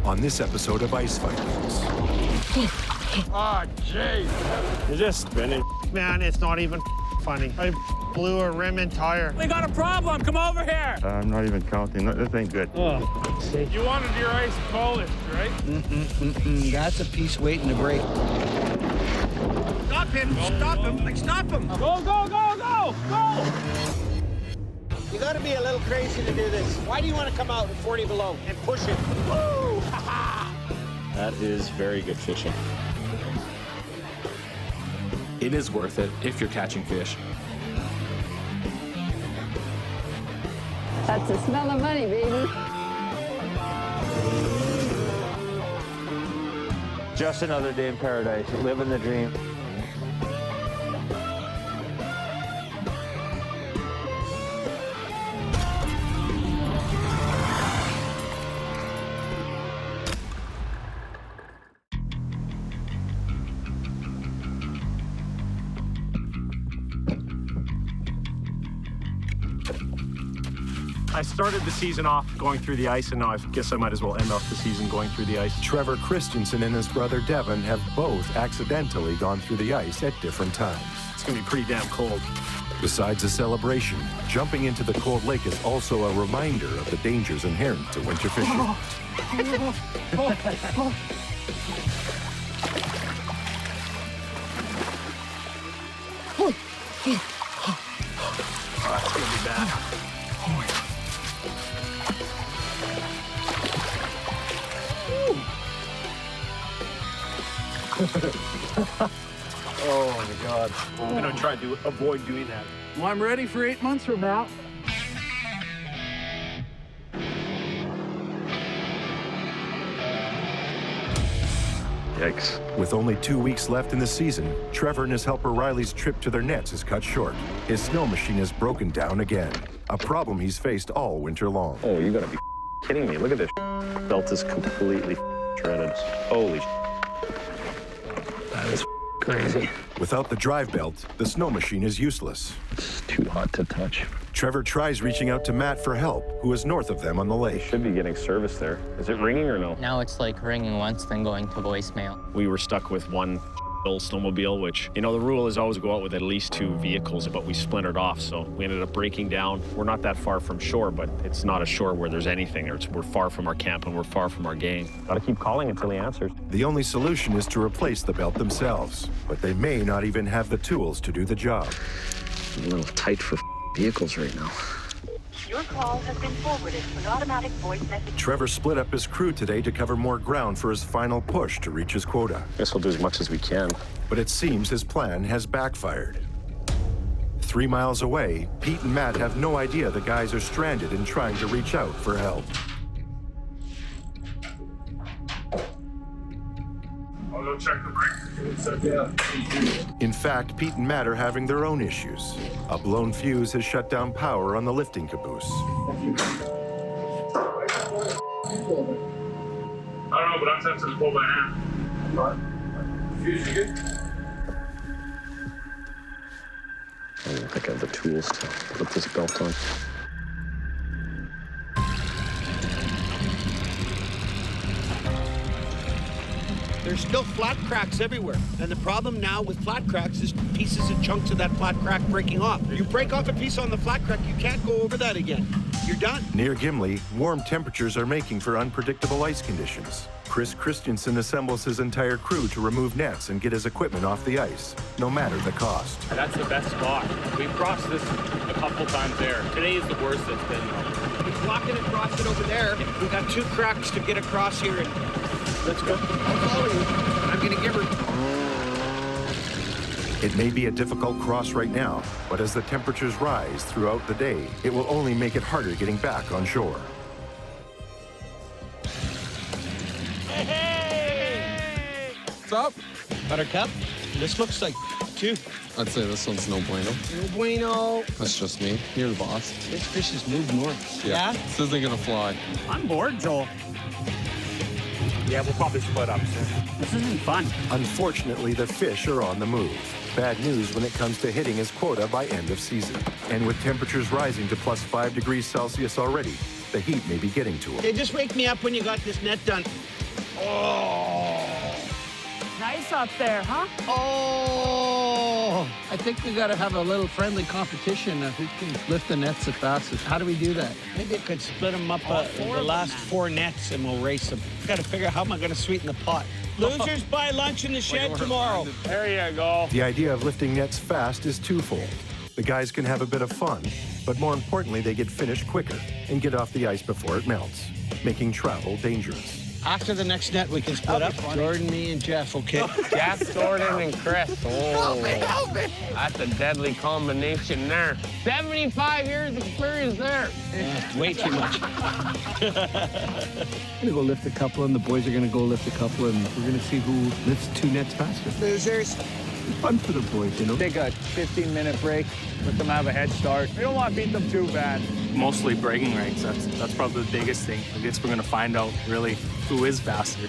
on this episode of Ice Vikings. Oh, jeez. You're just spinning. Man, it's not even funny. I blew a rim and tire. We got a problem. Come over here. I'm not even counting. This ain't good. Oh, see. You wanted your ice polished, right? That's a piece waiting to break. Stop him! Stop him! Like, stop him! Go, go, go, go, go. You gotta be a little crazy to do this. Why do you want to come out at 40 below and push it? Woo! That is very good fishing. It is worth it if you're catching fish. That's the smell of money, baby. Just another day in paradise. Living the dream. I started the season off going through the ice, and now I guess I might as well end off the season going through the ice. Trevor Christensen and his brother Devin have both accidentally gone through the ice at different times. It's gonna be pretty damn cold. Besides a celebration, jumping into the cold lake is also a reminder of the dangers inherent to winter fishing. That's gonna be bad. Oh, my God. I'm gonna try to avoid doing that. Well, I'm ready for 8 months from now. Yikes. With only 2 weeks left in the season, Trevor and his helper Riley's trip to their nets is cut short. His snow machine is broken down again, a problem he's faced all winter long. Oh, you gotta be kidding me. Look at this. Belt is completely shredded. Holy That is crazy. Without the drive belt, the snow machine is useless. It's too hot to touch. Trevor tries reaching out to Matt for help, who is north of them on the lake. Should be getting service there. Is it ringing or no? Now it's like ringing once, then going to voicemail. We were stuck with one snowmobile, which, you know, the rule is always go out with at least 2 vehicles, but we splintered off, so we ended up breaking down. We're not that far from shore, but it's not a shore where there's anything. We're far from our camp and we're far from our gang. Gotta keep calling until he answers. The only solution is to replace the belt themselves, but they may not even have the tools to do the job. A little tight for vehicles right now. Your call has been forwarded to an automatic voice message. Trevor split up his crew today to cover more ground for his final push to reach his quota. Guess we'll do as much as we can. But it seems his plan has backfired. 3 miles away, Pete and Matt have no idea the guys are stranded and trying to reach out for help. I'll go check the brakes. In fact, Pete and Matt are having their own issues. A blown fuse has shut down power on the lifting caboose. I don't know, but I'm tempted to pull by hand. What? Fuse, you good? I don't think I have the tools to put this belt on. There's still flat cracks everywhere. And the problem now with flat cracks is pieces and chunks of that flat crack breaking off. You break off a piece on the flat crack, you can't go over that again. You're done. Near Gimli, warm temperatures are making for unpredictable ice conditions. Chris Christensen assembles his entire crew to remove nets and get his equipment off the ice, no matter the cost. That's the best spot. We've crossed this a couple times there. Today is the worst it's been, though. He's walking across it over there. We've got 2 cracks to get across here. And let's go. I'll follow you. I'm going to give her. It may be a difficult cross right now, but as the temperatures rise throughout the day, it will only make it harder getting back on shore. What's up? Buttercup? This looks like 2. I'd say this one's no bueno. No bueno. That's just me. You're the boss. This fish has moved north. Yeah? This isn't gonna fly. I'm bored, Joel. Yeah, we'll probably split up soon. This isn't fun. Unfortunately, the fish are on the move. Bad news when it comes to hitting his quota by end of season. And with temperatures rising to +5 degrees Celsius already, the heat may be getting to him. Hey, just wake me up when you got this net done. Nice up there, huh? Oh! I think we got to have a little friendly competition of who can lift the nets the fastest. How do we do that? Maybe I could split them up, the last 4 nets, and we'll race them. Got to figure out how am I going to sweeten the pot. Losers buy lunch in the shed tomorrow. There you go. The idea of lifting nets fast is twofold. The guys can have a bit of fun, but more importantly, they get finished quicker and get off the ice before it melts, making travel dangerous. After the next net, we can split up. Jordan, me, and Jeff, okay? Jeff, Jordan, and Chris. Oh, help me. That's a deadly combination there. 75 years experience there. Way too much. I'm gonna go lift a couple, and the boys are gonna go lift a couple, and we're gonna see who lifts 2 nets faster. Losers. It's fun for the boys, you know? Take a 15-minute break, let them have a head start. We don't want to beat them too bad. Mostly bragging rights. That's probably the biggest thing. I guess we're going to find out really who is faster.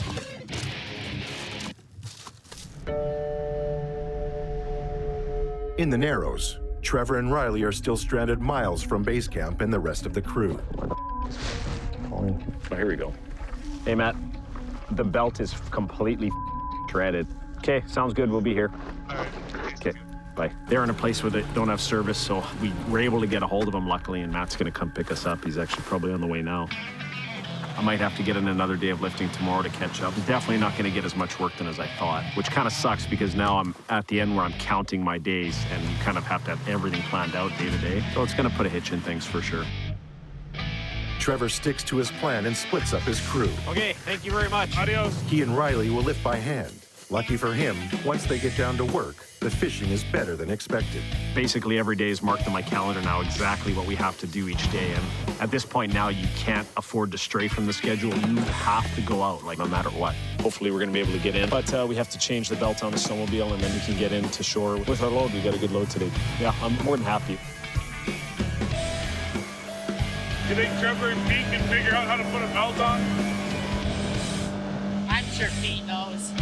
In the Narrows, Trevor and Riley are still stranded miles from base camp and the rest of the crew. Oh, here we go. Hey, Matt, the belt is completely shredded. Okay, sounds good. We'll be here. Okay, bye. They're in a place where they don't have service, so we were able to get a hold of them, luckily, and Matt's going to come pick us up. He's actually probably on the way now. I might have to get in another day of lifting tomorrow to catch up. I'm definitely not going to get as much work done as I thought, which kind of sucks because now I'm at the end where I'm counting my days and you kind of have to have everything planned out day to day. So it's going to put a hitch in things for sure. Trevor sticks to his plan and splits up his crew. Okay, thank you very much. Adios. He and Riley will lift by hand. Lucky for him, once they get down to work, the fishing is better than expected. Basically, every day is marked on my calendar now, exactly what we have to do each day. And at this point now, you can't afford to stray from the schedule. You have to go out, like, no matter what. Hopefully, we're going to be able to get in. But we have to change the belt on the snowmobile, and then we can get into shore with our load. We got a good load today. Yeah, I'm more than happy. You think Trevor and Pete can figure out how to put a belt on? I'm sure Pete knows.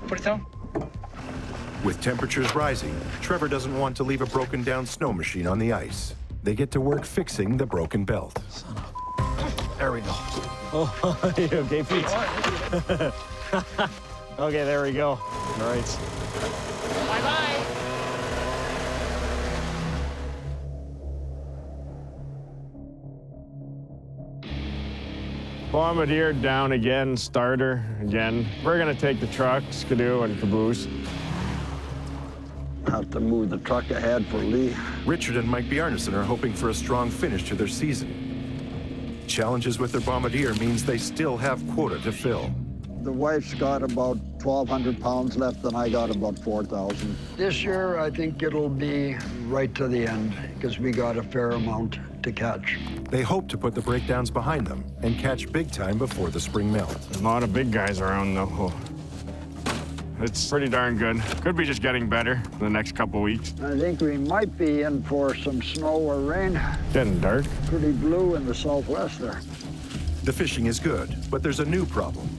Put it down. With temperatures rising, Trevor doesn't want to leave a broken down snow machine on the ice. They get to work fixing the broken belt. There we go. Oh, okay, Pete? Okay, there we go. All right. Bye-bye. Bombardier down again, starter again. We're gonna take the truck, skidoo, and caboose. Have to move the truck ahead for Lee. Richard and Mike Bjarnason are hoping for a strong finish to their season. Challenges with their Bombardier means they still have quota to fill. The wife's got about 1,200 pounds left, and I got about 4,000. This year, I think it'll be right to the end, because we got a fair amount to catch. They hope to put the breakdowns behind them and catch big time before the spring melt. A lot of big guys around, though. It's pretty darn good. Could be just getting better in the next couple weeks. I think we might be in for some snow or rain. Getting dark. Pretty blue in the southwest there. The fishing is good, but there's a new problem.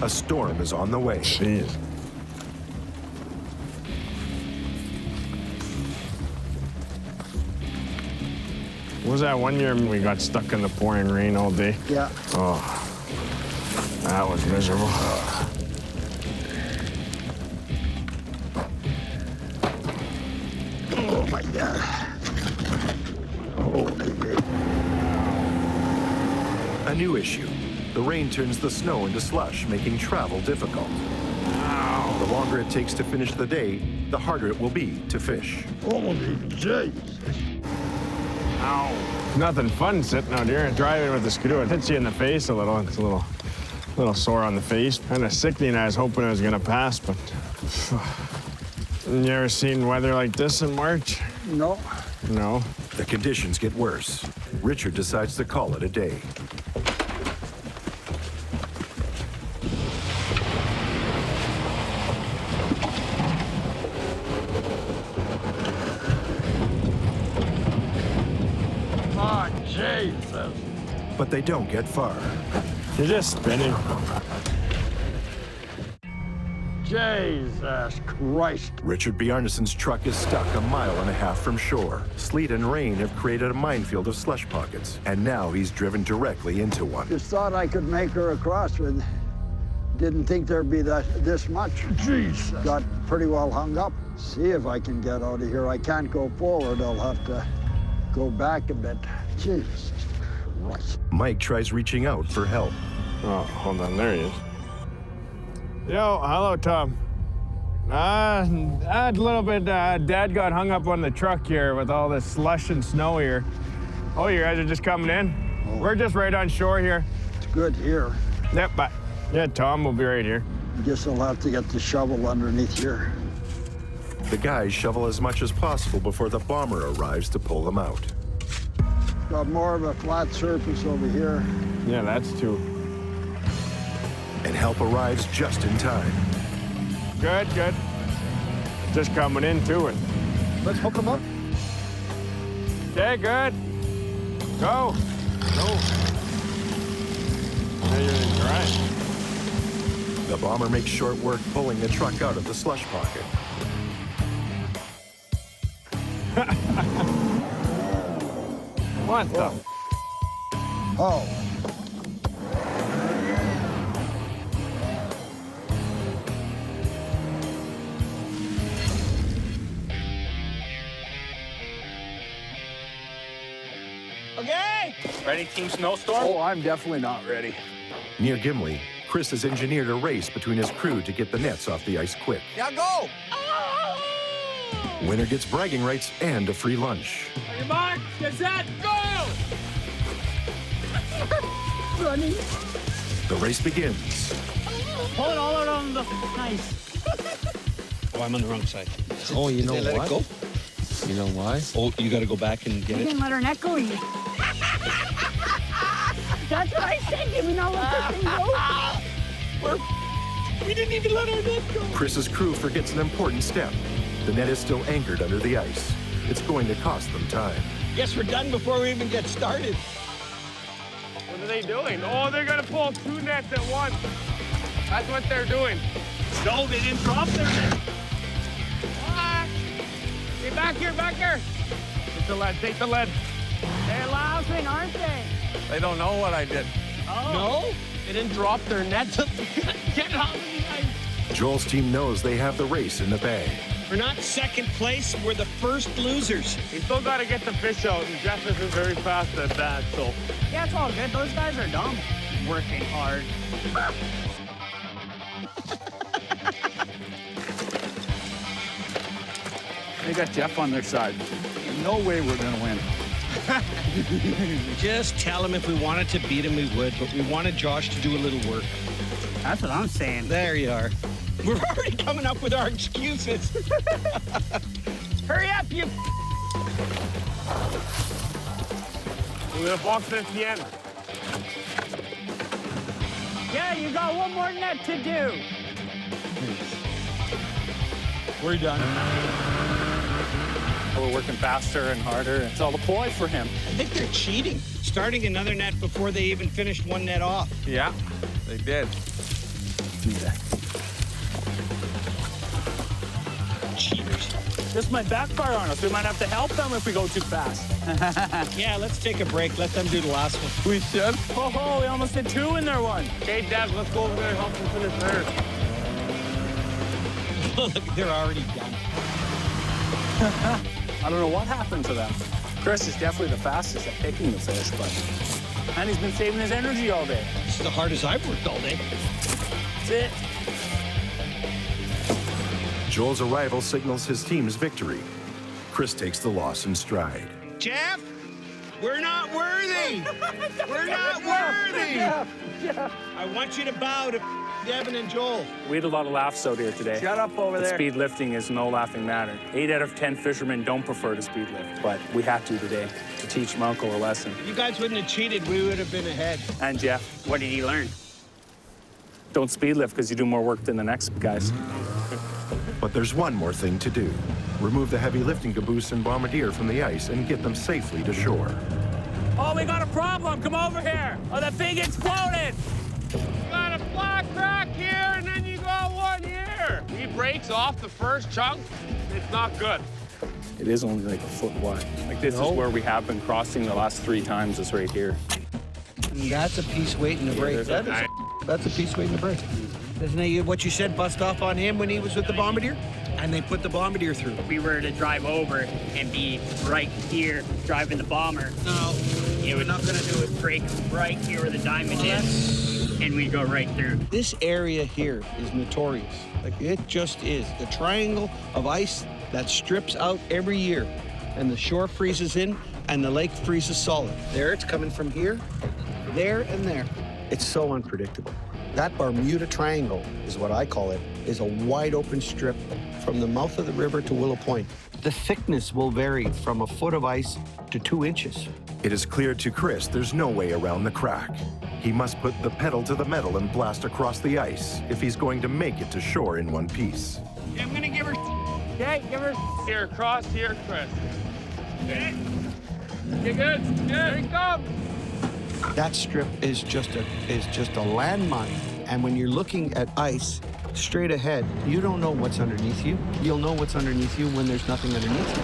A storm is on the way. Jeez. What was that one year we got stuck in the pouring rain all day? Yeah. Oh, that was miserable. Oh my God. A new issue. The rain turns the snow into slush, making travel difficult. The longer it takes to finish the day, the harder it will be to fish. Holy jeez. Ow. Nothing fun sitting out here and driving with the skidoo. It hits you in the face a little. It's a little sore on the face. Kind of sickening. I was hoping it was gonna pass, but you ever seen weather like this in March? No. No. The conditions get worse. Richard decides to call it a day. Oh, Jesus. But they don't get far. You're just spinning. Jesus Christ. Richard Bjarnason's truck is stuck 1.5 miles from shore. Sleet and rain have created a minefield of slush pockets, and now he's driven directly into one. Just thought I could make her across with. Didn't think there'd be this much. Jeez. Got pretty well hung up. See if I can get out of here. I can't go forward. I'll have to go back a bit. Jesus Christ. Mike tries reaching out for help. Oh, hold on, there he is. Yo, hello, Tom. A little bit, Dad got hung up on the truck here with all this slush and snow here. Oh, you guys are just coming in? Oh. We're just right on shore here. It's good here. Yep, but yeah, Tom will be right here. Guess I'll have to get the shovel underneath here. The guys shovel as much as possible before the bomber arrives to pull them out. Got more of a flat surface over here. Yeah, that's two. And help arrives just in time. Good, good. Just coming into it. Let's hook them up. Okay, good. Go. Go. You're right. The bomber makes short work pulling the truck out of the slush pocket. What the? Oh. Okay. Ready, Team Snowstorm? Oh, I'm definitely not ready. Near Gimli, Chris has engineered a race between his crew to get the nets off the ice quick. Now go! Winner gets bragging rights and a free lunch. On your mark, get set, go! Running. The race begins. Pull it all out on the ice. Oh, I'm on the wrong side. Oh, you know Did they let what? it go? You know why? Oh, you got to go back and get You it. didn't let her net go. That's what I said. You know let the thing go. We didn't even let our net go. Chris's crew forgets an important step. The net is still anchored under the ice. It's going to cost them time. Guess we're done before we even get started. What are they doing? Oh, they're gonna pull 2 nets at once. That's what they're doing. No, they didn't drop their net. What? Get back here, back here. Take the lead, take the lead. They're lousing, aren't they? They don't know what I did. Oh. No? They didn't drop their nets. Get out of the ice. Joel's team knows they have the race in the bag. We're not second place. We're the first losers. We still got to get the fish out, and Jeff isn't very fast at that, so. Yeah, it's all good. Those guys are dumb. Working hard. They got Jeff on their side. No way we're gonna win. Just tell him if we wanted to beat him, we would, but we wanted Josh to do a little work. That's what I'm saying. There you are. We're already coming up with our excuses. Hurry up, you. We're gonna box this at the end. Yeah, you got one more net to do. We're done. We're working faster and harder. It's all the ploy for him. I think they're cheating. Starting another net before they even finished one net off. Yeah, they did. Cheaters. This might backfire on us. We might have to help them if we go too fast. Yeah, let's take a break. Let them do the last one. We should. Oh, we almost did 2 in their one. Okay, Dad, let's go over there and help them finish theirs. Look, they're already done. I don't know what happened to them. Chris is definitely the fastest at picking the fish, and he's been saving his energy all day. This is the hardest I've worked all day. That's it. Joel's arrival signals his team's victory. Chris takes the loss in stride. Jeff, we're not worthy. We're not worthy. I want you to bow to Devin and Joel. We had a lot of laughs out here today. Shut up over there. Speed lifting is no laughing matter. 8 out of 10 fishermen don't prefer to speed lift, but we had to today to teach my uncle a lesson. You guys wouldn't have cheated. We would have been ahead. And Jeff, what did he learn? Don't speed lift because you do more work than the next guys. But there's one more thing to do. Remove the heavy lifting caboose and bombardier from the ice and get them safely to shore. Oh, we got a problem. Come over here. Oh, the thing exploded. You got a flat crack here, and then you got one here. breaks off the first chunk, it's not good. It is only like a foot wide. Like this is where we have been crossing the last 3 times, is right here. That's a piece waiting to break. That's a piece waiting to break. Isn't it what you said, bust off on him when he was with the bombardier? And they put the bombardier through. If we were to drive over and be right here driving the bomber, no, we're not going to do it. Break right here where the diamond is, and we go right through. This area here is notorious. Like, it just is. The triangle of ice that strips out every year, and the shore freezes in, and the lake freezes solid. There, it's coming from here, there, and there. It's so unpredictable. That Bermuda Triangle is what I call it, is a wide open strip from the mouth of the river to Willow Point. The thickness will vary from a foot of ice to 2 inches. It is clear to Chris there's no way around the crack. He must put the pedal to the metal and blast across the ice if he's going to make it to shore in one piece. Yeah, I'm gonna give her. Okay, give her. Here, across here, Chris. Okay. You good? Good. Here he comes. That strip is just a landmine. And when you're looking at ice straight ahead, you don't know what's underneath you. You'll know what's underneath you when there's nothing underneath you.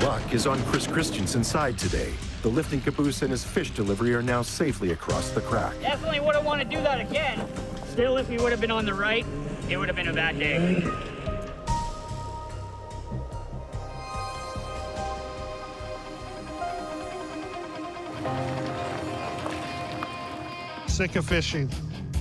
Luck is on Chris Christensen's side today. The lifting caboose and his fish delivery are now safely across the crack. Definitely wouldn't want to do that again. Still, if we would have been on the right, it would have been a bad day. Sick of fishing.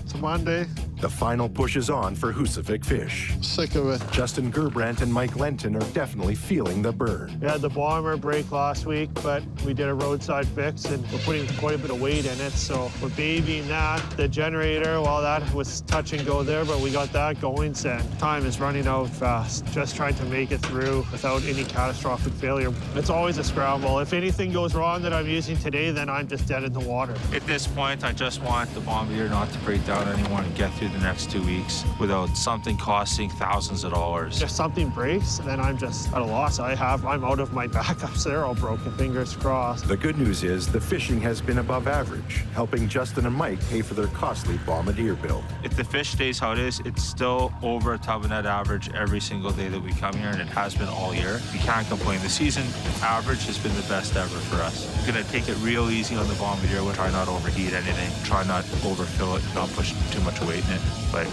It's a Monday. The final push is on for Husavik fish. Sick of it. Justin Gerbrandt and Mike Lenton are definitely feeling the burn. We had the bomber break last week, but we did a roadside fix and we're putting quite a bit of weight in it. So we're babying that. The generator, well, that was touch and go there, but we got that going. So time is running out fast. Just trying to make it through without any catastrophic failure. It's always a scramble. If anything goes wrong that I'm using today, then I'm just dead in the water. At this point, I just want the bombardier not to break down anymore and get through the next 2 weeks without something costing thousands of dollars. If something breaks, then I'm just at a loss. I'm out of my backups. They're all broken, fingers crossed. The good news is the fishing has been above average, helping Justin and Mike pay for their costly bombardier build. If the fish stays how it is, it's still over a tub net average every single day that we come here, and it has been all year. We can't complain. The season average has been the best ever for us. We're gonna take it real easy on the bombardier. We'll try not to overheat anything, try not to overfill it, not push too much weight in it. But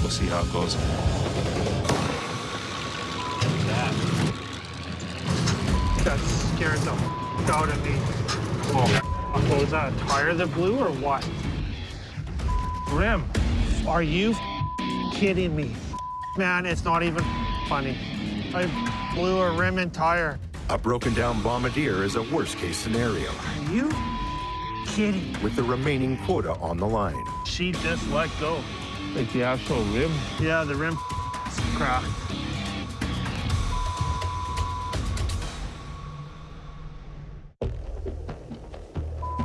we'll see how it goes. That scared the f out of me. Whoa. What was that, a tire that blew or what? Rim. Are you kidding me? Man, it's not even funny. I blew a rim and tire. A broken down bombardier is a worst case scenario. Are you kidding? With the remaining quota on the line. She just let go. Like the actual rim? Yeah, the rim cracked.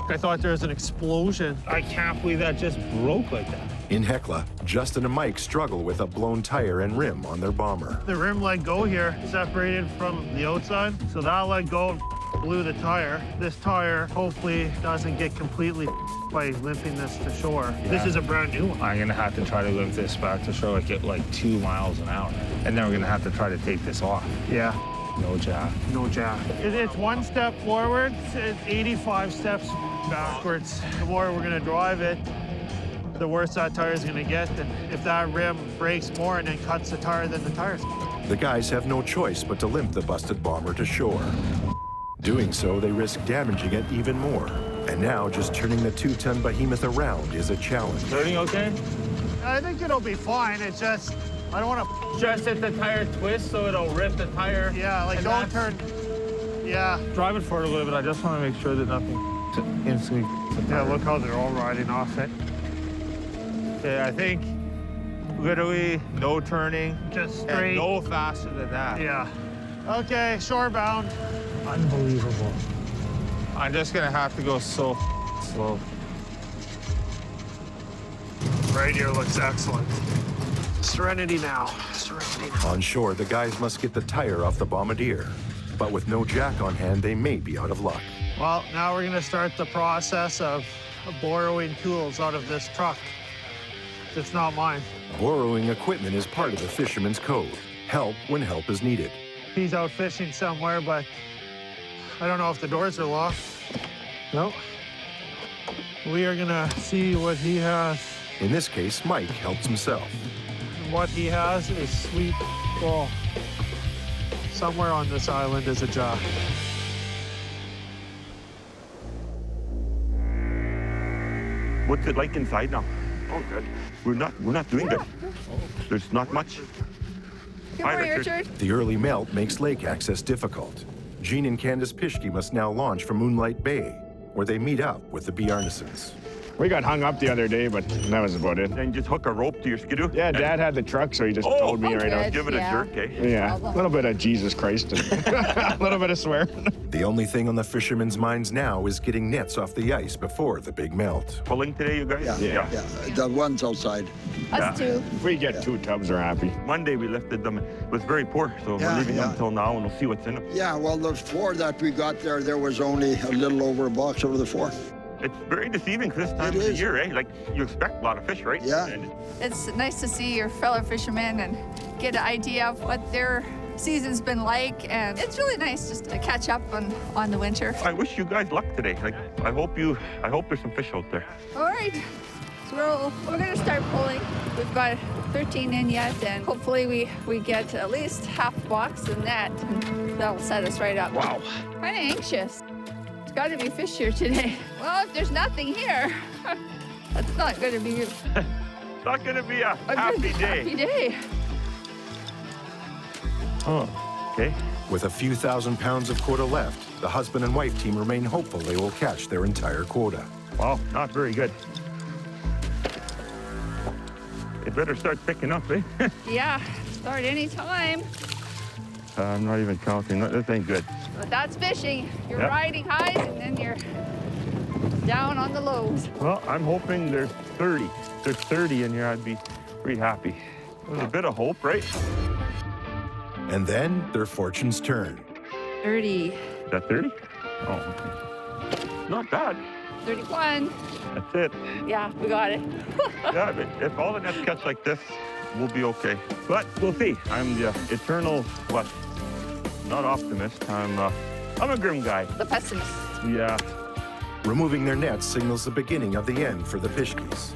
I thought there was an explosion. I can't believe that just broke like that. In Hecla, Justin and Mike struggle with a blown tire and rim on their bomber. The rim let go here, separated from the outside. So that let go, blew the tire. This tire hopefully doesn't get completely by limping this to shore. Yeah. This is a brand new one. I'm gonna have to try to limp this back to shore like 2 miles an hour. And then we're gonna have to try to take this off. Yeah. No jack. No jack. It's 1 step forward, it's 85 steps backwards. The more we're gonna drive it, the worse that tire is gonna get. And if that rim breaks more and then cuts the tire, then the tire's. The guys have no choice but to limp the busted bomber to shore. Doing so, they risk damaging it even more. And now, just turning the 2-ton behemoth around is a challenge. Turning okay? I think it'll be fine. It's just, I don't want to... Just if the tire twists so it'll rip the tire. Yeah, like don't turn... Yeah. Drive it forward a little bit. I just want to make sure that nothing instantly... Yeah, look how they're all riding off it. Yeah, I think literally no turning. Just straight. And no faster than that. Yeah. Okay, shore bound. Unbelievable. I'm just gonna have to go so slow. Right here looks excellent. Serenity now. Serenity now. On shore, the guys must get the tire off the bombardier. But with no jack on hand, they may be out of luck. Well, now we're gonna start the process of borrowing tools out of this truck. It's not mine. Borrowing equipment is part of the fisherman's code. Help when help is needed. He's out fishing somewhere, but I don't know if the doors are locked. No. We are gonna see what he has. In this case, Mike helps himself. What he has is sweet. Oh, somewhere on this island is a jack. What's it like inside now? Oh, good. We're not doing good. There's not much. Good morning, Richard. The early melt makes lake access difficult. Jean and Candace Pischke must now launch from Moonlight Bay, where they meet up with the Bjarnesons. We got hung up the other day, but that was about it. And just hook a rope to your skidoo? Yeah, Dad had the truck, so he just told me right out. Give it a jerk, eh? Yeah, a little bit of Jesus Christ and a little bit of swear. The only thing on the fishermen's minds now is getting nets off the ice before the big melt. Pulling today, you guys? Yeah. The ones outside. Us too. If we get 2 tubs, we're happy. Monday we lifted them. It was very poor, so we're leaving them until now, and we'll see what's in them. Yeah, well, the 4 that we got there was only a little over a box out of the 4. It's very deceiving this time of the year, eh? Like, you expect a lot of fish, right? Yeah. It's nice to see your fellow fishermen and get an idea of what their season's been like, and it's really nice just to catch up on the winter. I wish you guys luck today. Like, I hope there's some fish out there. All right, so we're gonna start pulling. We've got 13 in yet, and hopefully we get at least half box in that, and that'll set us right up. Wow. Kind of anxious. Got to be fish here today. Well, if there's nothing here, that's not going to be. It's not going to be a happy day. Happy day. Oh, okay. With a few thousand pounds of quota left, the husband and wife team remain hopeful they will catch their entire quota. Wow, not very good. It better start picking up, eh? Yeah, start any time. I'm not even counting. This ain't good. But that's fishing. You're riding highs and then you're down on the lows. Well, I'm hoping there's 30. If there's 30 in here, I'd be pretty happy. There's a bit of hope, right? And then their fortunes turn. 30. Is that 30? Oh, okay. Not bad. 31. That's it. Yeah, we got it. Yeah, but if all the nets catch like this, we'll be okay. But we'll see. I'm the eternal, not optimist. I'm a grim guy. The pessimist. Yeah. Removing their nets signals the beginning of the end for the Pischkes.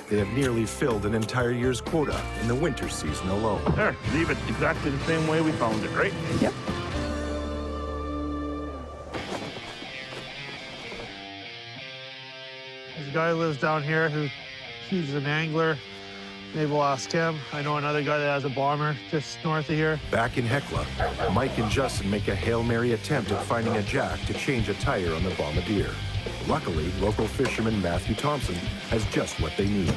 They have nearly filled an entire year's quota in the winter season alone. There, leave it exactly the same way we found it, right? Yep. There's a guy who lives down here he's an angler. Maybe we'll ask him. I know another guy that has a bomber just north of here. Back in Hecla, Mike and Justin make a Hail Mary attempt at finding a jack to change a tire on the Bombardier. Luckily, local fisherman Matthew Thompson has just what they need.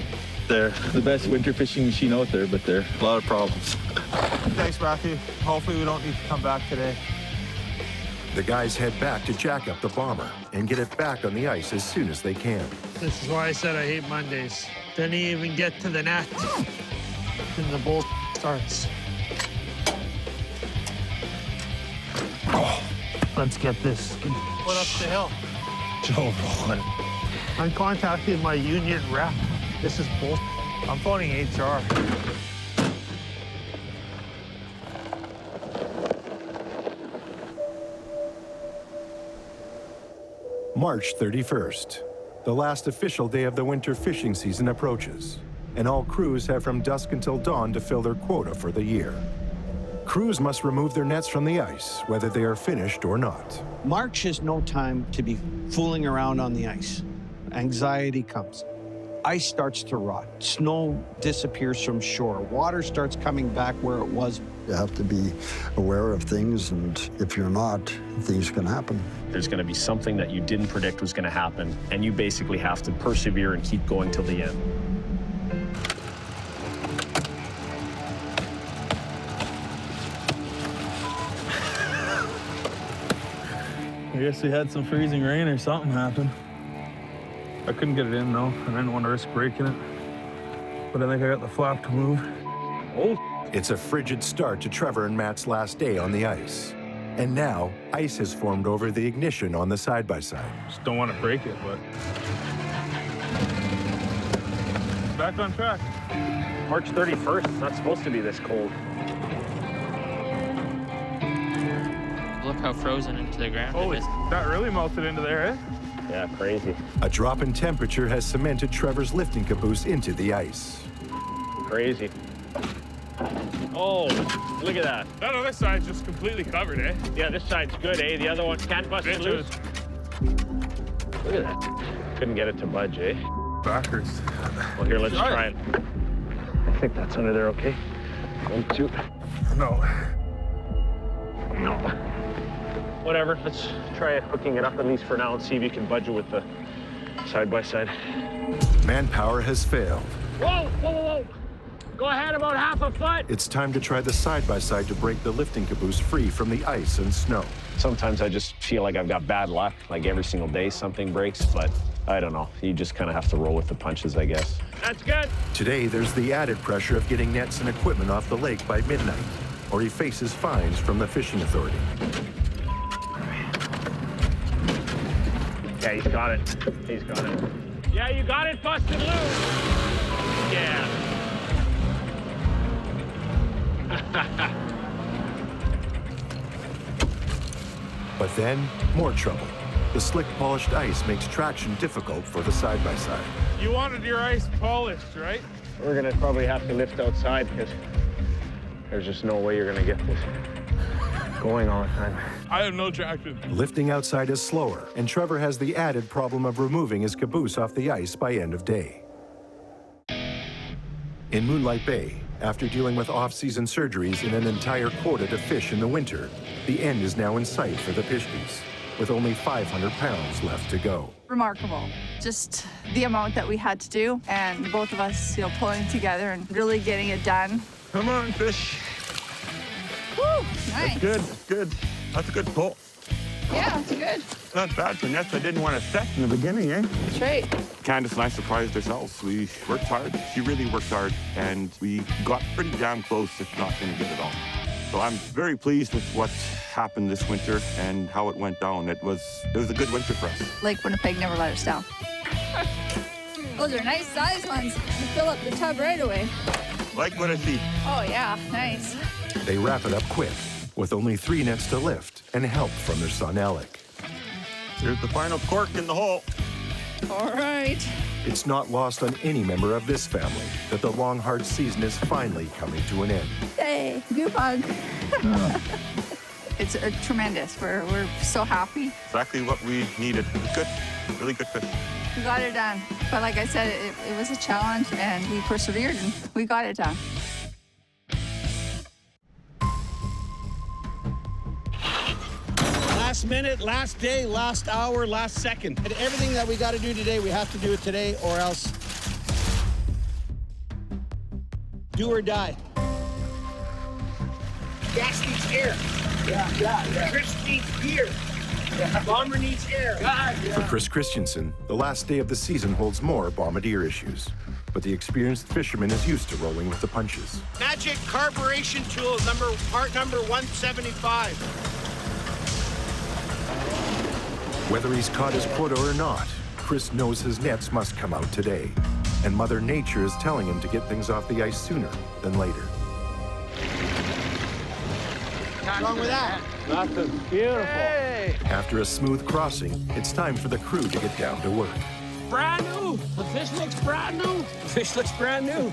They're the best winter fishing machine out there, but there are a lot of problems. Thanks, Matthew. Hopefully we don't need to come back today. The guys head back to jack up the bomber and get it back on the ice as soon as they can. This is why I said I hate Mondays. Didn't even get to the net. And the bull starts. Oh, let's get this. What up the hill? Joe rolling. I'm contacting my union rep. This is bull. I'm phoning HR. March 31st. The last official day of the winter fishing season approaches, and all crews have from dusk until dawn to fill their quota for the year. Crews must remove their nets from the ice, whether they are finished or not. March is no time to be fooling around on the ice. Anxiety comes. Ice starts to rot. Snow disappears from shore. Water starts coming back where it was. You have to be aware of things, and if you're not, things can happen. There's going to be something that you didn't predict was going to happen, and you basically have to persevere and keep going till the end. I guess we had some freezing rain or something happen. I couldn't get it in, though. I didn't want to risk breaking it. But I think I got the flap to move. It's a frigid start to Trevor and Matt's last day on the ice. And now, ice has formed over the ignition on the side-by-side. Just don't want to break it, but... Back on track. March 31st, it's not supposed to be this cold. Look how frozen into the ground Holy, it is. that really melted into there, eh? Yeah, crazy. A drop in temperature has cemented Trevor's lifting caboose into the ice. Crazy. Oh, look at that. That other side's just completely covered, eh? Yeah, this side's good, eh? The other one can't bust it loose. Look at that. Couldn't get it to budge, eh? Backwards. Well, here, let's try it. I think that's under there, okay? 1, 2. No. No. Whatever, let's try hooking it up at least for now and see if you can budge it with the side-by-side. Manpower has failed. Whoa, whoa, whoa! Go ahead about half a foot! It's time to try the side-by-side to break the lifting caboose free from the ice and snow. Sometimes I just feel like I've got bad luck, like every single day something breaks, but I don't know. You just kind of have to roll with the punches, I guess. That's good. Today, there's the added pressure of getting nets and equipment off the lake by midnight, or he faces fines from the fishing authority. Yeah, he's got it. He's got it. Yeah, you got it busted loose. Yeah. But then, more trouble. The slick, polished ice makes traction difficult for the side-by-side. You wanted your ice polished, right? We're gonna probably have to lift outside because there's just no way you're gonna get this going all the time. I have no traction. Lifting outside is slower, and Trevor has the added problem of removing his caboose off the ice by end of day. In Moonlight Bay, after dealing with off-season surgeries and an entire quota to fish in the winter, the end is now in sight for the Pishkies, with only 500 pounds left to go. Remarkable. Just the amount that we had to do, and both of us, pulling together and really getting it done. Come on, fish. Woo, nice. That's good, that's good. That's a good pull. Yeah, it's good. Not bad for nets I didn't want to set in the beginning, eh? That's right. Candace and I surprised ourselves. We worked hard. She really worked hard, and we got pretty damn close, if not going to get it all. So I'm very pleased with what happened this winter and how it went down. It was a good winter for us. Lake Winnipeg never let us down. Those are nice size ones. You fill up the tub right away. Like what I see. Oh, yeah, nice. They wrap it up quick, with only 3 nets to lift and help from their son, Alec. Here's the final cork in the hole. All right. It's not lost on any member of this family that the long, hard season is finally coming to an end. Hey, good bug. It's tremendous. We're so happy. Exactly what we needed. Good, really good fish. We got it done. But like I said, it was a challenge, and we persevered, and we got it done. Last minute, last day, last hour, last second. And everything that we got to do today, we have to do it today, or else do or die. Gas needs air. Yeah. Chris needs beer. Yeah. Bomber needs air. For Chris Christensen, the last day of the season holds more bombardier issues. But the experienced fisherman is used to rolling with the punches. Magic carburation tool, part number 175. Whether he's caught his quota or not, Chris knows his nets must come out today. And Mother Nature is telling him to get things off the ice sooner than later. What's wrong with that? That's beautiful. Hey! After a smooth crossing, it's time for the crew to get down to work. Brand new. The fish looks brand new. The fish looks brand new.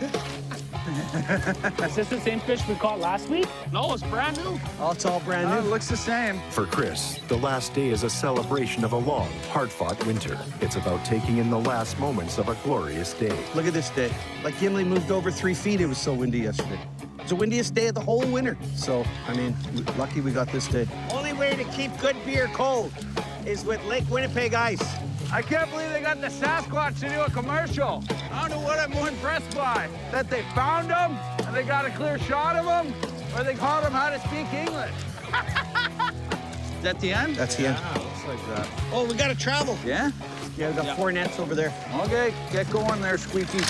Is this the same fish we caught last week? No, it's brand new. Oh, it's all brand new. It looks the same. For Chris, the last day is a celebration of a long, hard-fought winter. It's about taking in the last moments of a glorious day. Look at this day. Like Gimli moved over 3 feet, it was so windy yesterday. It's the windiest day of the whole winter. So, I mean, lucky we got this day. Only way to keep good beer cold is with Lake Winnipeg ice. I can't believe they got the Sasquatch to do a commercial. I don't know what I'm more impressed by. That they found them, and they got a clear shot of them, or they taught them how to speak English. Is that the end? That's the end. Yeah, looks like that. Oh, we got to travel. Yeah? Yeah, we got 4 nets over there. Okay, get going there, Squeaky.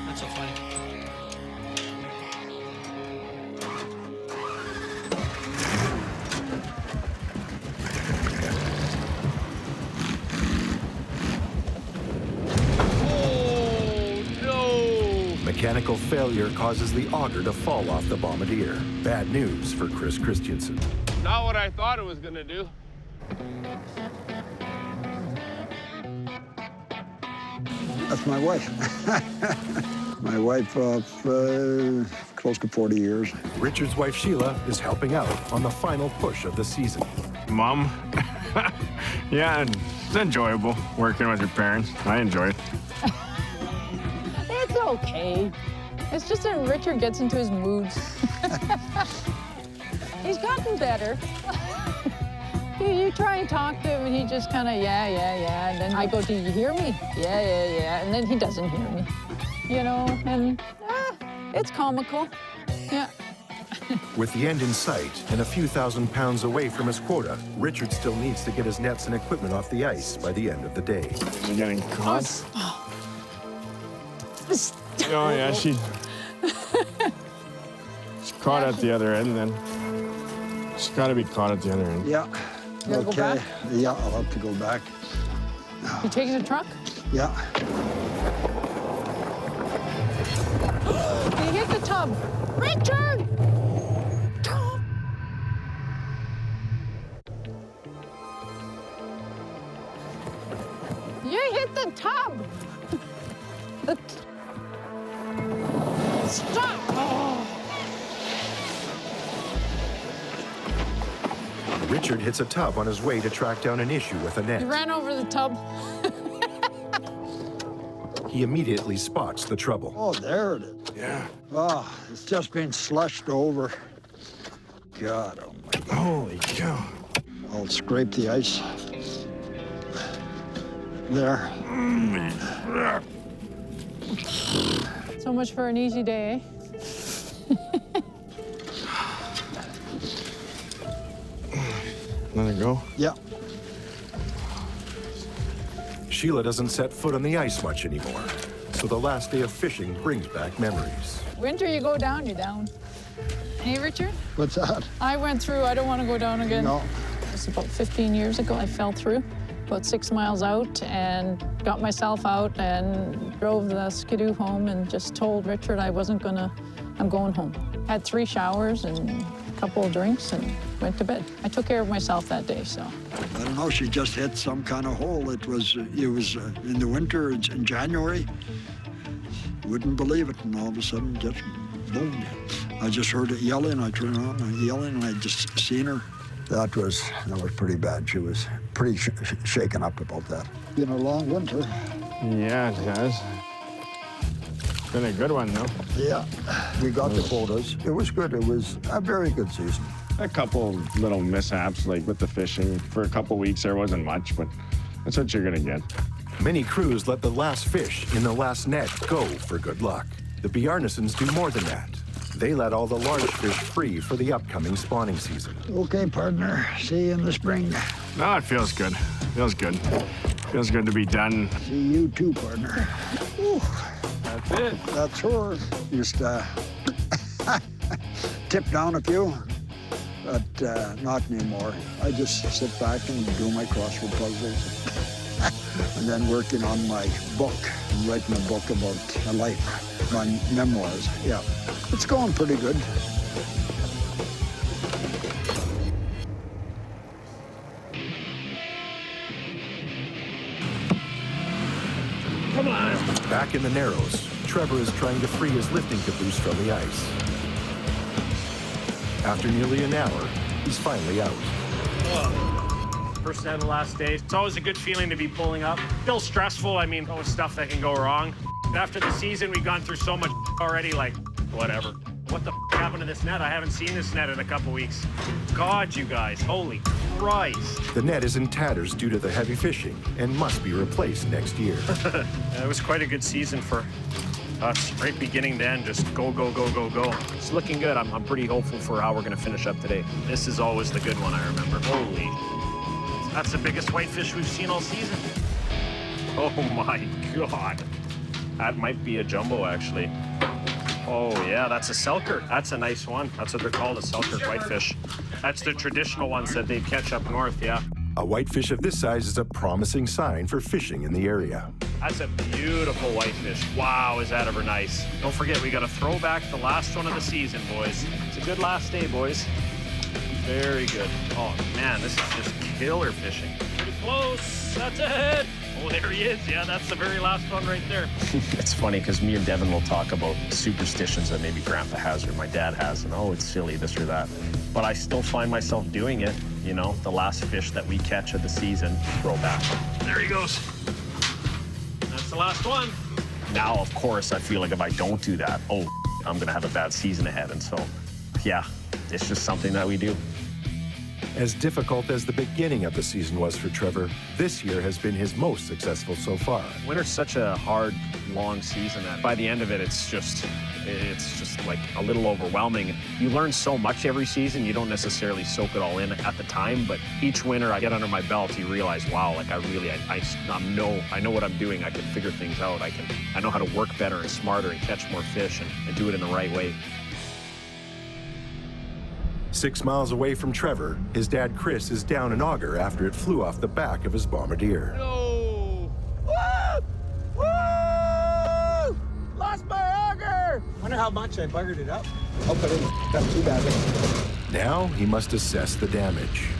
That's so funny. mechanical failure causes the auger to fall off the bombardier. Bad news for Chris Christensen. Not what I thought it was gonna do. That's my wife. My wife of close to 40 years. Richard's wife, Sheila, is helping out on the final push of the season. Mom, yeah, it's enjoyable working with your parents. I enjoy it. It's okay. It's just that Richard gets into his moods. He's gotten better. You try and talk to him, and he just kind of, yeah. And then I go, do you hear me? Yeah. And then he doesn't hear me, you know? And it's comical, yeah. With the end in sight and a few thousand pounds away from his quota, Richard still needs to get his nets and equipment off the ice by the end of the day. You're getting caught? Oh, yeah, she's caught at the other end then. She's got to be caught at the other end. Yeah. You gotta go back? Yeah, I'll have to go back. You taking the truck? Yeah. You hit the tub. Richard! You hit the tub. Stop! Oh. Richard hits a tub on his way to track down an issue with a net. You ran over the tub. He immediately spots the trouble. Oh, there it is. Yeah. Oh, it's just been slushed over. God, oh my God. Holy cow. I'll scrape the ice. There. So much for an easy day, eh? Let it go? Yeah. Sheila doesn't set foot on the ice much anymore, so the last day of fishing brings back memories. Winter, you go down, you're down. Hey, Richard? What's that? I went through, I don't want to go down again. No. It was about 15 years ago. I fell through about 6 miles out and got myself out and drove the skidoo home and just told Richard I wasn't gonna, I'm going home. Had 3 showers and a couple of drinks and went to bed. I took care of myself that day, so. I don't know, she just hit some kind of hole. It was in the winter, in January. Wouldn't believe it, and all of a sudden, just boom. I just heard it yelling, I turned around and yelling, and I just seen her. That was pretty bad. She was pretty shaken up about that. Been a long winter. Yeah, it has. It's been a good one, though. Yeah, we got the quotas. It was good. It was a very good season. A couple little mishaps, like with the fishing. For a couple weeks, there wasn't much, but that's what you're gonna get. Many crews let the last fish in the last net go for good luck. The Bjarnesons do more than that. They let all the large fish free for the upcoming spawning season. Okay, partner. See you in the spring. No, it feels good. Feels good. Feels good to be done. See you too, partner. Whew. That's it. That's her. Just tip down a few, but not anymore. I just sit back and do my crossword puzzles. And then working on my book, writing a book about my life, my memoirs. Yeah, it's going pretty good. Come on. Back in the Narrows, Trevor is trying to free his lifting caboose from the ice. After nearly an hour, he's finally out. First day of the last day. It's always a good feeling to be pulling up. Still stressful. I mean, always stuff that can go wrong. After the season, we've gone through so much already, like, whatever. What the happened to this net? I haven't seen this net in a couple weeks. God, you guys, holy Christ. The net is in tatters due to the heavy fishing and must be replaced next year. It was quite a good season for us. Right beginning to end, just go, go, go, go, go. It's looking good. I'm pretty hopeful for how we're going to finish up today. This is always the good one, I remember. Holy. That's the biggest whitefish we've seen all season. Oh my God. That might be a jumbo, actually. Oh yeah, that's a selker. That's a nice one. That's what they're called, a selker whitefish. That's the traditional ones that they catch up north, yeah. A whitefish of this size is a promising sign for fishing in the area. That's a beautiful whitefish. Wow, is that ever nice. Don't forget, we got to throw back the last one of the season, boys. It's a good last day, boys. Very good. Oh, man, this is just killer fishing. Pretty close. That's it. Oh, there he is. Yeah, that's the very last one right there. It's funny because me and Devin will talk about superstitions that maybe Grandpa has or my dad has, and oh, it's silly, this or that. But I still find myself doing it, you know, the last fish that we catch of the season, throw back. There he goes. That's the last one. Now, of course, I feel like if I don't do that, oh, I'm going to have a bad season ahead. And so, yeah, it's just something that we do. As difficult as the beginning of the season was for Trevor, this year has been his most successful so far. Winter's such a hard, long season that by the end of it, it's just like a little overwhelming. You learn so much every season, you don't necessarily soak it all in at the time, but each winter I get under my belt, you realize, wow, like I know what I'm doing. I can figure things out. I know how to work better and smarter and catch more fish and do it in the right way. 6 miles away from Trevor, his dad Chris is down an auger after it flew off the back of his bombardier. No! Woo! Woo! Lost my auger! Wonder how much I buggered it up. Oh, but it got too bad. Now he must assess the damage.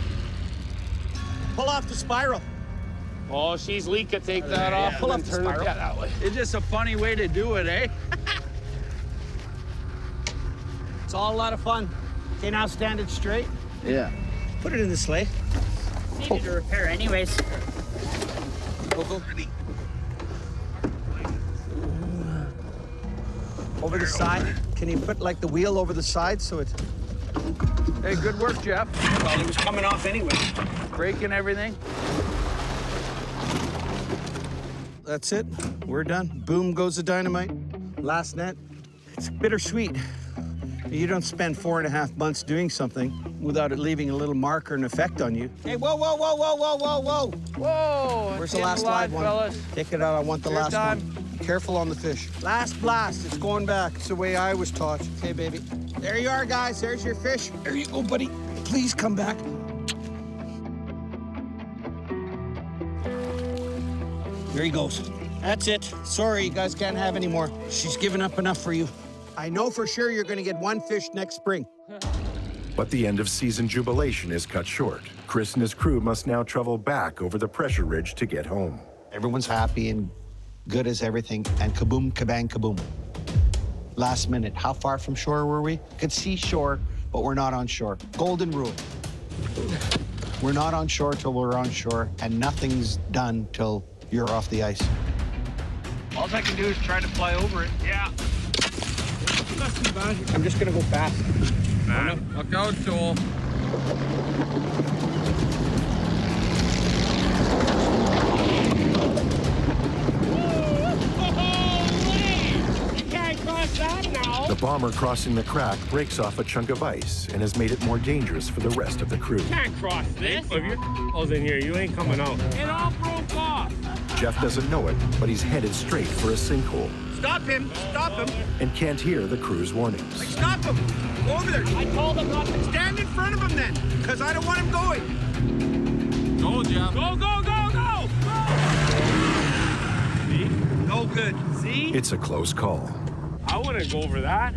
Pull off the spiral. Oh, she's leaking. Take that off. Pull off the spiral. Yeah, that way. It's just a funny way to do it, eh? It's all a lot of fun. Okay, now stand it straight. Yeah. Put it in the sleigh. Needed to repair anyways. Go. Over the side. Can you put like the wheel over the side so it... Hey, good work, Jeff. Well, it was coming off anyway. Breaking everything. That's it. We're done. Boom goes the dynamite. Last net. It's bittersweet. You don't spend 4.5 months doing something without it leaving a little mark or an effect on you. Hey, whoa. Whoa! Where's the last live one? Fellas. Take it out. I want the Your last time. one. Careful on the fish. Last blast. It's going back. It's the way I was taught. Okay, baby. There you are, guys. There's your fish. There you go, buddy. Please come back. There he goes. That's it. Sorry, you guys can't have any more. She's given up enough for you. I know for sure you're going to get one fish next spring. But the end of season jubilation is cut short. Chris and his crew must now travel back over the pressure ridge to get home. Everyone's happy and good as everything, and kaboom, kabang, kaboom. Last minute, how far from shore were we? Could see shore, but we're not on shore. Golden rule. We're not on shore till we're on shore, and nothing's done till you're off the ice. All I can do is try to fly over it. Yeah. I'm just gonna go fast. Look out, Joel. You can't cross that now. The bomber crossing the crack breaks off a chunk of ice and has made it more dangerous for the rest of the crew. Can't cross this. If you're in here, you ain't coming out. It all broke off. Jeff doesn't know it, but he's headed straight for a sinkhole Stop him! Stop him! and can't hear the crew's warnings. Stop him! Go over there! I told him not to. Stand in front of him then, because I don't want him going. Go, Jeff. Go! See? No good. See? It's a close call. I wouldn't go over that.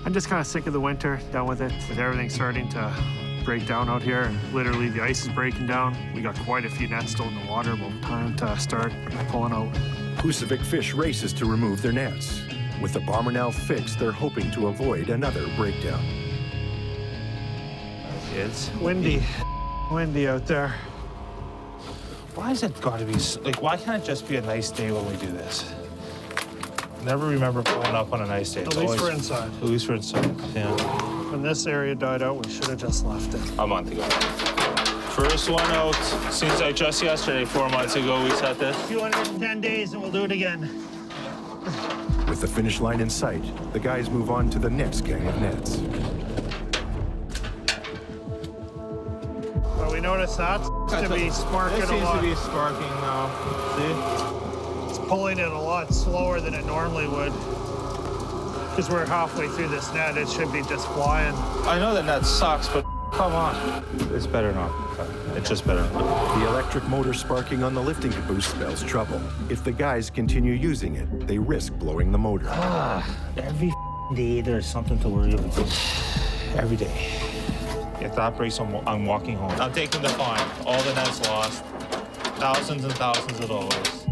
I'm just kind of sick of the winter, done with it, with everything starting to break down out here, and literally the ice is breaking down. We got quite a few nets still in the water. Well, time to start pulling out. Husavik Fish races to remove their nets. With the bomber now fixed, they're hoping to avoid another breakdown. It's windy out there. Why has it got to be, like, why can't it just be a nice day when we do this? Never remember pulling up on a nice day. At least we're inside. At least we're inside, yeah. When this area died out, we should have just left it. A month ago. First one out since just yesterday, 4 months ago, we set this. 210 days and we'll do it again. With the finish line in sight, the guys move on to the next gang of nets. Well, we noticed that to be sparking a lot. It seems to be sparking now. See? It's pulling it a lot slower than it normally would. Because we're halfway through this net, it should be just flying. I know that net sucks, but Come on. It's better not. It's just better not. The electric motor sparking on the lifting caboose spells trouble. If the guys continue using it, they risk blowing the motor. Every day there's something to worry about. Every day. If that breaks, I'm walking home. I'm taking the fine. All the nets lost. Thousands and thousands of dollars.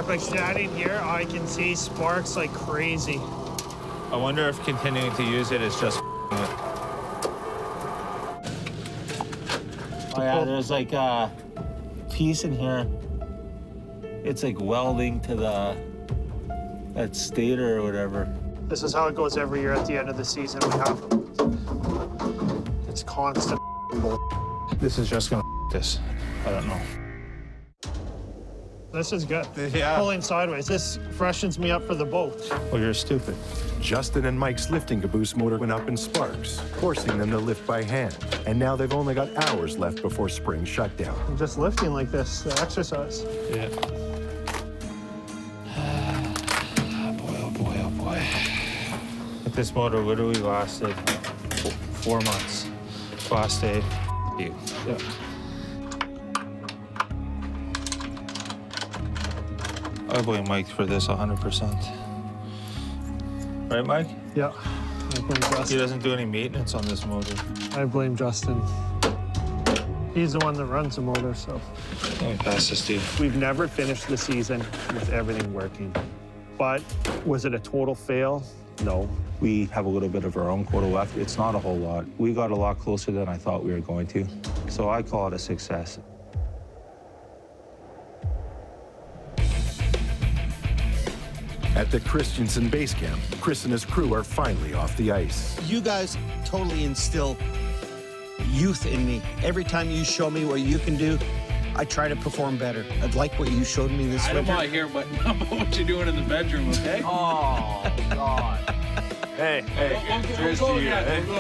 Like standing here, I can see sparks like crazy. I wonder if continuing to use it is just it. Oh yeah, there's like a piece in here. It's like welding to that stator or whatever. This is how it goes every year at the end of the season. We have it's constant. This is just gonna this. I don't know. This is good. Yeah. Pulling sideways. This freshens me up for the boat. Well, you're stupid. Justin and Mike's lifting caboose motor went up in sparks, forcing them to lift by hand. And now they've only got hours left before spring shutdown. I'm just lifting like this, the exercise. Yeah. Oh boy. But this motor literally lasted 4 months. Last day. You. Yeah. I blame Mike for this 100%. Right, Mike? Yeah. I blame Justin. He doesn't do any maintenance on this motor. I blame Justin. He's the one that runs the motor, so. Let me pass this to you. We've never finished the season with everything working. But was it a total fail? No. We have a little bit of our own quota left. It's not a whole lot. We got a lot closer than I thought we were going to. So I call it a success. At the Christensen base camp, Chris and his crew are finally off the ice. You guys totally instill youth in me. Every time you show me what you can do, I try to perform better. I'd like what you showed me this winter. I don't want to hear what you're doing in the bedroom, okay? Oh, God. Hey, we'll go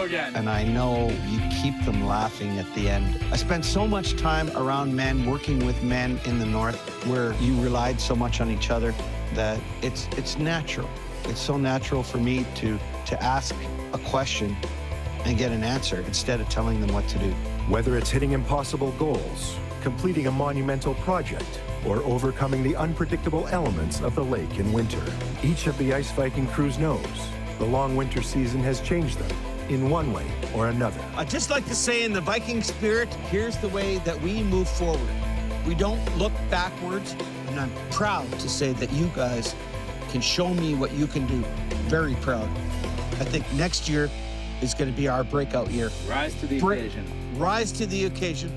again. And I know you keep them laughing at the end. I spent so much time around men, working with men in the north, where you relied so much on each other that it's natural. It's so natural for me to ask a question and get an answer instead of telling them what to do. Whether it's hitting impossible goals, completing a monumental project, or overcoming the unpredictable elements of the lake in winter, each of the Ice Viking crews knows the long winter season has changed them in one way or another. I'd just like to say in the Viking spirit, here's the way that we move forward. We don't look backwards, and I'm proud to say that you guys can show me what you can do. Very proud. I think next year is going to be our breakout year. Rise to the occasion. Rise to the occasion.